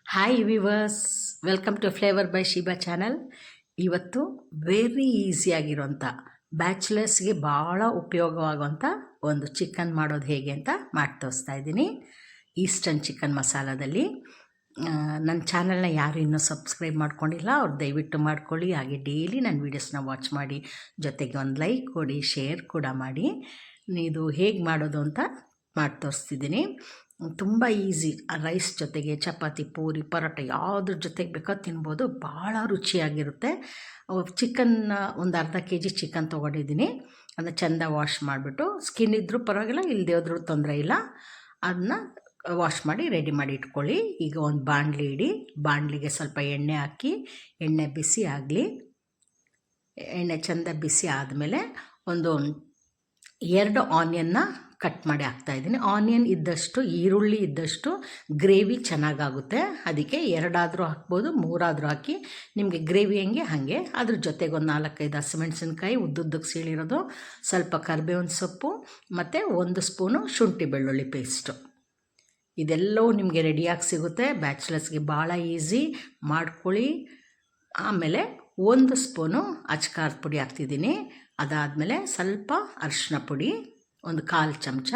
Hi viewers, welcome to flavour by Sheeba channel. ಇವತ್ತು very ಈಸಿಯಾಗಿರೋಂಥ ಬ್ಯಾಚುಲರ್ಸ್ಗೆ ಭಾಳ ಉಪಯೋಗವಾಗುವಂಥ ಒಂದು ಚಿಕನ್ ಮಾಡೋದು ಹೇಗೆ ಅಂತ ಮಾಡಿ ತೋರಿಸ್ತಾ ಇದ್ದೀನಿ. ಈಸ್ಟರ್ನ್ ಚಿಕನ್ ಮಸಾಲದಲ್ಲಿ. ನನ್ನ ಚಾನಲ್ನ ಯಾರು ಇನ್ನೂ ಸಬ್ಸ್ಕ್ರೈಬ್ ಮಾಡ್ಕೊಂಡಿಲ್ಲ ಅವ್ರು ದಯವಿಟ್ಟು ಮಾಡ್ಕೊಳ್ಳಿ. ಹಾಗೆ ಡೈಲಿ ನನ್ನ ವೀಡಿಯೋಸ್ನ ವಾಚ್ ಮಾಡಿ, ಜೊತೆಗೆ ಒಂದು ಲೈಕ್ ಕೊಡಿ, ಶೇರ್ ಕೂಡ ಮಾಡಿ. ಇದು ಹೇಗೆ ಮಾಡೋದು ಅಂತ ಮಾಡಿ ತೋರಿಸ್ತಿದ್ದೀನಿ. ತುಂಬ ಈಸಿ. ರೈಸ್ ಜೊತೆಗೆ ಚಪಾತಿ, ಪೂರಿ, ಪರೋಟ ಯಾವುದ್ರ ಜೊತೆಗೆ ಬೇಕೋ ತಿನ್ಬೋದು. ಭಾಳ ರುಚಿಯಾಗಿರುತ್ತೆ. ಚಿಕನ್ನ ಒಂದು ಅರ್ಧ ಕೆ.ಜಿ ಚಿಕನ್ ತೊಗೊಂಡಿದ್ದೀನಿ. ಅದನ್ನ ಚೆಂದ ವಾಶ್ ಮಾಡಿಬಿಟ್ಟು, ಸ್ಕಿನ್ ಇದ್ದರೂ ಪರವಾಗಿಲ್ಲ, ಇಲ್ಲದೆ ಹೋದ್ರೂ ತೊಂದರೆ ಇಲ್ಲ, ಅದನ್ನ ವಾಶ್ ಮಾಡಿ ರೆಡಿ ಮಾಡಿ ಇಟ್ಕೊಳ್ಳಿ. ಈಗ ಒಂದು ಬಾಣಲಿ ಇಡಿ. ಬಾಣಲಿಗೆ ಸ್ವಲ್ಪ ಎಣ್ಣೆ ಹಾಕಿ, ಎಣ್ಣೆ ಬಿಸಿ ಆಗಲಿ. ಎಣ್ಣೆ ಚೆಂದ ಬಿಸಿ ಆದಮೇಲೆ ಒಂದು 2 ಆನಿಯನ್ನ ಕಟ್ ಮಾಡಿ ಹಾಕ್ತಾಯಿದ್ದೀನಿ. ಆನಿಯನ್ ಇದ್ದಷ್ಟು, ಈರುಳ್ಳಿ ಇದ್ದಷ್ಟು ಗ್ರೇವಿ ಚೆನ್ನಾಗಾಗುತ್ತೆ. ಅದಕ್ಕೆ 2 ಆದರೂ ಹಾಕ್ಬೋದು, 3 ಆದರೂ ಹಾಕಿ. ನಿಮಗೆ ಗ್ರೇವಿ ಹಾಗೆ. ಅದ್ರ ಜೊತೆಗೆ ಒಂದು 4-5 ಹಸಿಮೆಣಸಿನ್ಕಾಯಿ ಉದ್ದುದ್ದಕ್ಕೆ ಸೀಳಿರೋದು, ಸ್ವಲ್ಪ ಕರಿಬೇವಿನ ಸೊಪ್ಪು ಮತ್ತು 1 ಸ್ಪೂನು ಶುಂಠಿ ಬೆಳ್ಳುಳ್ಳಿ ಪೇಸ್ಟು. ಇದೆಲ್ಲವೂ ನಿಮಗೆ ರೆಡಿಯಾಗಿ ಸಿಗುತ್ತೆ. ಬ್ಯಾಚುಲರ್ಸ್ಗೆ ಭಾಳ ಈಸಿ, ಮಾಡ್ಕೊಳ್ಳಿ. ಆಮೇಲೆ 1 ಸ್ಪೂನು ಅಚ್ಕಾರದ ಪುಡಿ ಹಾಕ್ತಿದ್ದೀನಿ. ಅದಾದಮೇಲೆ ಸ್ವಲ್ಪ ಅರಿಶಿನ ಪುಡಿ, ಒಂದು 1/4 ಚಮಚ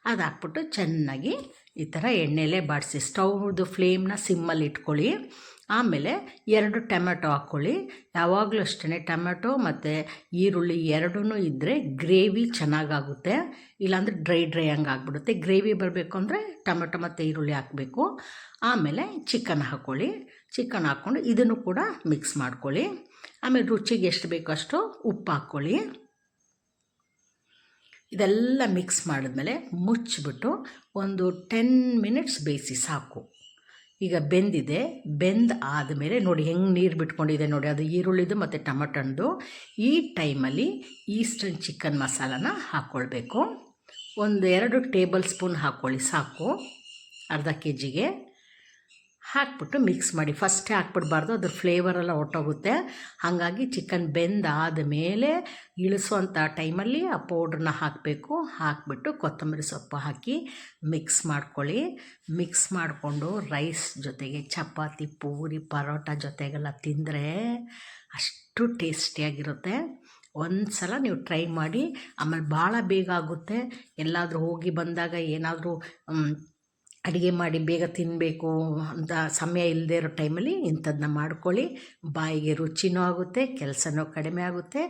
ಅದು ಹಾಕ್ಬಿಟ್ಟು ಚೆನ್ನಾಗಿ ಈ ಥರ ಎಣ್ಣೆಲೇ ಬಾಡಿಸಿ. ಸ್ಟವ್ದು ಫ್ಲೇಮ್ನ ಸಿಮ್ಮಲ್ಲಿ ಇಟ್ಕೊಳ್ಳಿ. ಆಮೇಲೆ 2 ಟೊಮೆಟೊ ಹಾಕ್ಕೊಳ್ಳಿ. ಯಾವಾಗಲೂ ಅಷ್ಟೇ, ಟೊಮೆಟೊ ಮತ್ತು ಈರುಳ್ಳಿ ಎರಡೂ ಇದ್ದರೆ ಗ್ರೇವಿ ಚೆನ್ನಾಗಾಗುತ್ತೆ. ಇಲ್ಲಾಂದರೆ ಡ್ರೈ ಹಂಗೆ ಆಗಿಬಿಡುತ್ತೆ. ಗ್ರೇವಿ ಬರಬೇಕು ಅಂದರೆ ಟೊಮೆಟೊ ಮತ್ತು ಈರುಳ್ಳಿ ಹಾಕಬೇಕು. ಆಮೇಲೆ ಚಿಕನ್ ಹಾಕ್ಕೊಳ್ಳಿ. ಚಿಕನ್ ಹಾಕ್ಕೊಂಡು ಇದನ್ನು ಕೂಡ ಮಿಕ್ಸ್ ಮಾಡ್ಕೊಳ್ಳಿ. ಆಮೇಲೆ ರುಚಿಗೆ ಎಷ್ಟು ಬೇಕೋ ಅಷ್ಟು ಉಪ್ಪು ಹಾಕ್ಕೊಳ್ಳಿ. ಇದೆಲ್ಲ ಮಿಕ್ಸ್ ಮಾಡಿದ್ಮೇಲೆ ಮುಚ್ಚಿಬಿಟ್ಟು ಒಂದು 10 ಮಿನಿಟ್ಸ್ ಬೇಯಿಸಿ ಸಾಕು. ಈಗ ಬೆಂದಿದೆ. ಆದಮೇಲೆ ನೋಡಿ ಹೆಂಗೆ ನೀರು ಬಿಟ್ಕೊಂಡಿದೆ ನೋಡಿ, ಅದು ಈರುಳ್ಳಿದು ಮತ್ತು ಟೊಮೆಟೊಂದು. ಈ ಟೈಮಲ್ಲಿ ಈಸ್ಟರ್ನ್ ಚಿಕನ್ ಮಸಾಲಾನ ಹಾಕ್ಕೊಳ್ಬೇಕು. 1-2 ಟೇಬಲ್ ಸ್ಪೂನ್ ಹಾಕ್ಕೊಳ್ಳಿ ಸಾಕು. ಅರ್ಧ ಕೆ.ಜಿಗೆ ಹಾಕ್ಬಿಟ್ಟು ಮಿಕ್ಸ್ ಮಾಡಿ. ಫಸ್ಟೇ ಹಾಕ್ಬಿಡ್ಬಾರ್ದು, ಅದ್ರ ಫ್ಲೇವರೆಲ್ಲ ಹೊಟ್ಟೋಗುತ್ತೆ. ಹಾಗಾಗಿ ಚಿಕನ್ ಬೆಂದಾದ ಮೇಲೆ ಇಳಿಸುವಂಥ ಟೈಮಲ್ಲಿ ಆ ಪೌಡ್ರನ್ನ ಹಾಕಬೇಕು. ಹಾಕಿಬಿಟ್ಟು ಕೊತ್ತಂಬರಿ ಸೊಪ್ಪು ಹಾಕಿ ಮಿಕ್ಸ್ ಮಾಡ್ಕೊಳ್ಳಿ. ಮಿಕ್ಸ್ ಮಾಡಿಕೊಂಡು ರೈಸ್ ಜೊತೆಗೆ ಚಪಾತಿ, ಪೂರಿ, ಪರೋಟ ಜೊತೆಗೆಲ್ಲ ತಿಂದರೆ ಅಷ್ಟು ಟೇಸ್ಟಿಯಾಗಿರುತ್ತೆ. ಒಂದು ಸಲ ನೀವು ಟ್ರೈ ಮಾಡಿ. ಆಮೇಲೆ ಭಾಳ ಬೇಗ ಆಗುತ್ತೆ. ಎಲ್ಲಾದರೂ ಹೋಗಿ ಬಂದಾಗ ಏನಾದರೂ ಅಡುಗೆ ಮಾಡಿ ಬೇಗ ತಿನ್ನಬೇಕು ಅಂತ ಸಮಯ ಇಲ್ಲದೆ ಇರೋ ಟೈಮಲ್ಲಿ ಇಂಥದ್ದನ್ನ ಮಾಡ್ಕೊಳ್ಳಿ. ಬಾಯಿಗೆ ರುಚಿನೂ ಆಗುತ್ತೆ, ಕೆಲಸನೂ ಕಡಿಮೆ ಆಗುತ್ತೆ,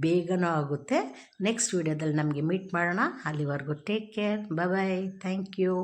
ಬೇಗನೂ ಆಗುತ್ತೆ. ನೆಕ್ಸ್ಟ್ ವೀಡಿಯೋದಲ್ಲಿ ನಮಗೆ ಮೀಟ್ ಮಾಡೋಣ. ಅಲ್ಲಿವರೆಗೂ take care, bye, thank you.